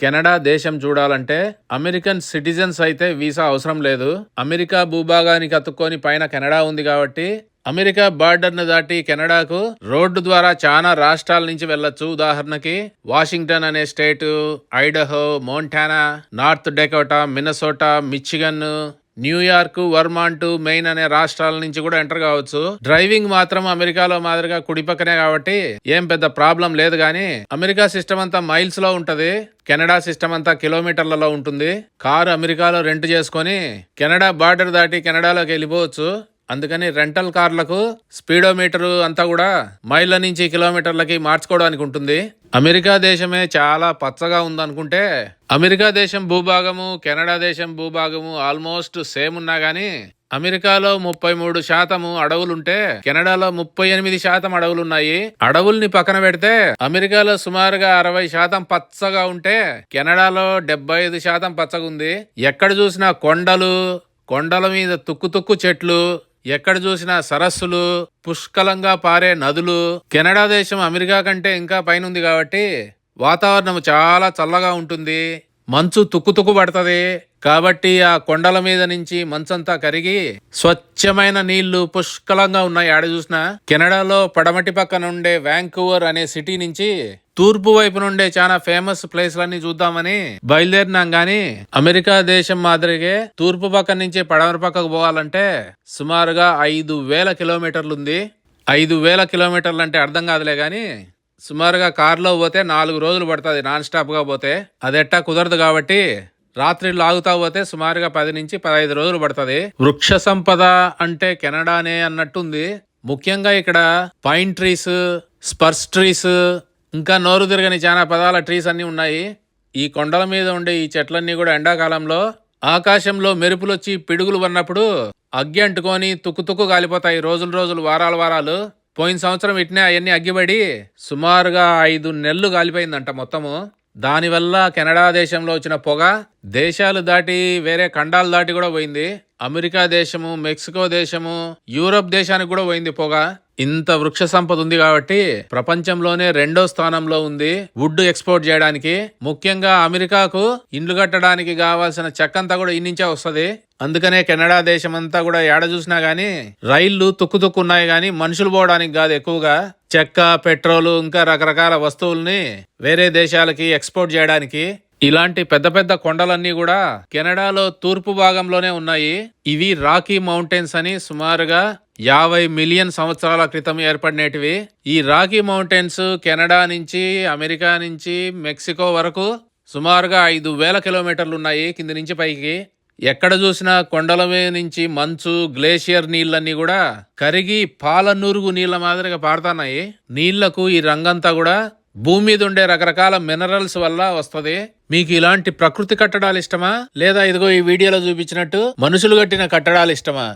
Canada దేశం చూడాలంటే American citizens అయితే వీసా అవసరం లేదు. అమెరికా భూభాగానికి అతుక్కొని పైన కెనడా ఉంది కాబట్టి అమెరికా బార్డర్ ను దాటి కెనడాకు రోడ్డు ద్వారా చాలా రాష్ట్రాల నుంచి వెళ్ళొచ్చు. ఉదాహరణకి వాషింగ్టన్ అనే state, Idaho, Montana, North Dakota, Minnesota, Michigan, New York, Vermont, Maine అనే రాష్ట్రాల నుంచి కూడా ఎంటర్ కావచ్చు. డ్రైవింగ్ మాత్రం అమెరికాలో మాదిరిగా కుడి పక్కనే కాబట్టి ఏం పెద్ద ప్రాబ్లం లేదు. గానీ అమెరికా సిస్టమ్ అంతా మైల్స్ లో ఉంటది, కెనడా సిస్టమ్ అంతా కిలోమీటర్లలో ఉంటుంది. కారు అమెరికాలో రెంట్ చేసుకొని కెనడా బార్డర్ దాటి కెనడాలోకి వెళ్ళిపోవచ్చు. అందుకని రెంటల్ కార్లకు స్పీడోమీటర్ అంతా కూడా మైళ్ళ నుంచి కిలోమీటర్లకి మార్చుకోవడానికి ఉంటుంది. అమెరికా దేశమే చాలా పచ్చగా ఉందనుకుంటే అమెరికా దేశం భూభాగము, కెనడా దేశం భూభాగము ఆల్మోస్ట్ సేమ్ ఉన్నా గానీ అమెరికాలో 33% అడవులుంటే కెనడాలో 38% అడవులున్నాయి. అడవుల్ని పక్కన పెడితే అమెరికాలో సుమారుగా 60% పచ్చగా ఉంటే కెనడాలో 75% పచ్చగా ఉంది. ఎక్కడ చూసినా కొండలు, కొండల మీద తుక్కు చెట్లు, ఎక్కడ చూసినా సరస్సులు, పుష్కలంగా పారే నదులు. కెనడా దేశం అమెరికా కంటే ఇంకా పైనుంది కాబట్టి వాతావరణం చాలా చల్లగా ఉంటుంది. మంచు తుక్కు పడుతుంది కాబట్టి ఆ కొండల మీద నుంచి మంచంతా కరిగి స్వచ్ఛమైన నీళ్లు పుష్కలంగా ఉన్నాయి. ఆడ చూసినా కెనడాలో పడమటి పక్కన ఉండే వ్యాంకూవర్ అనే సిటీ నుంచి తూర్పు వైపు నుండే చాలా ఫేమస్ ప్లేస్లన్నీ చూద్దామని బయలుదేరినాం. గాని అమెరికా దేశం మాదిరిగే తూర్పు పక్క నుంచి పడమటి పక్కకు పోవాలంటే సుమారుగా 5,000 కిలోమీటర్లు ఉంది. 5,000 కిలోమీటర్లు అంటే అర్థం కాదులే గాని సుమారుగా కారులో పోతే 4 రోజులు పడుతుంది నాన్ స్టాప్ గా పోతే. అదెట్టా కుదరదు కాబట్టి రాత్రిళ్ళు ఆగుతా పోతే సుమారుగా 10 నుంచి 15 రోజులు పడుతుంది. వృక్ష సంపద అంటే కెనడానే అన్నట్టుంది. ముఖ్యంగా ఇక్కడ పైన్ ట్రీస్, స్పర్స్ ట్రీస్, ఇంకా నోరు తిరగని చాలా పదాల ట్రీస్ అన్ని ఉన్నాయి. ఈ కొండల మీద ఉండే ఈ చెట్లన్నీ కూడా ఎండాకాలంలో ఆకాశంలో మెరుపులొచ్చి పిడుగులు పడినప్పుడు అగ్గి అంటుకొని తుక్కు కాలిపోతాయి. రోజులు వారాలు. పోయిన సంవత్సరం ఇట్నే అవన్నీ అగ్గిపడి సుమారుగా 5 నెలలు కాలిపోయిందంట మొత్తము. దానివల్ల కెనడా దేశంలో వచ్చిన పొగ దేశాలు దాటి వేరే ఖండాలు దాటి కూడా పోయింది. అమెరికా దేశము, మెక్సికో దేశము, యూరప్ దేశానికి కూడా పోయింది పొగ. ఇంత వృక్ష సంపద ఉంది కాబట్టి ప్రపంచంలోనే 2వ స్థానంలో ఉంది వుడ్ ఎక్స్పోర్ట్ చేయడానికి. ముఖ్యంగా అమెరికాకు ఇండ్లు కట్టడానికి కావాల్సిన చెక్కంతా కూడా ఇన్నించే వస్తుంది. అందుకనే కెనడా దేశం అంతా కూడా ఏడ చూసినా గానీ రైళ్లు తుక్కు ఉన్నాయి గానీ మనుషులు పోవడానికి కాదు. ఎక్కువగా చెక్క, పెట్రోలు ఇంకా రకరకాల వస్తువుల్ని వేరే దేశాలకి ఎక్స్పోర్ట్ చేయడానికి. ఇలాంటి పెద్ద కొండలన్నీ కూడా కెనడాలో తూర్పు భాగంలోనే ఉన్నాయి. ఇవి రాకీ మౌంటైన్స్ అని సుమారుగా 50 మిలియన్ సంవత్సరాల క్రితం ఏర్పడినటివి. ఈ రాకీ మౌంటైన్స్ కెనడా నుంచి, అమెరికా నుంచి మెక్సికో వరకు సుమారుగా 5,000 కిలోమీటర్లు ఉన్నాయి కింది నుంచి పైకి. ఎక్కడ చూసినా కొండల మీద నుంచి మంచు, గ్లేషియర్ నీళ్ళన్నీ కూడా కరిగి పాల నురుగు నీళ్ల మాదిరిగా పారుతున్నాయి. నీళ్లకు ఈ రంగంతా కూడా భూమి మీద ఉండే రకరకాల మినరల్స్ వల్ల వస్తది. మీకు ఇలాంటి ప్రకృతి కట్టడాలు ఇష్టమా, లేదా ఇదిగో ఈ వీడియోలో చూపించినట్టు మనుషులు కట్టిన కట్టడాలు ఇష్టమా?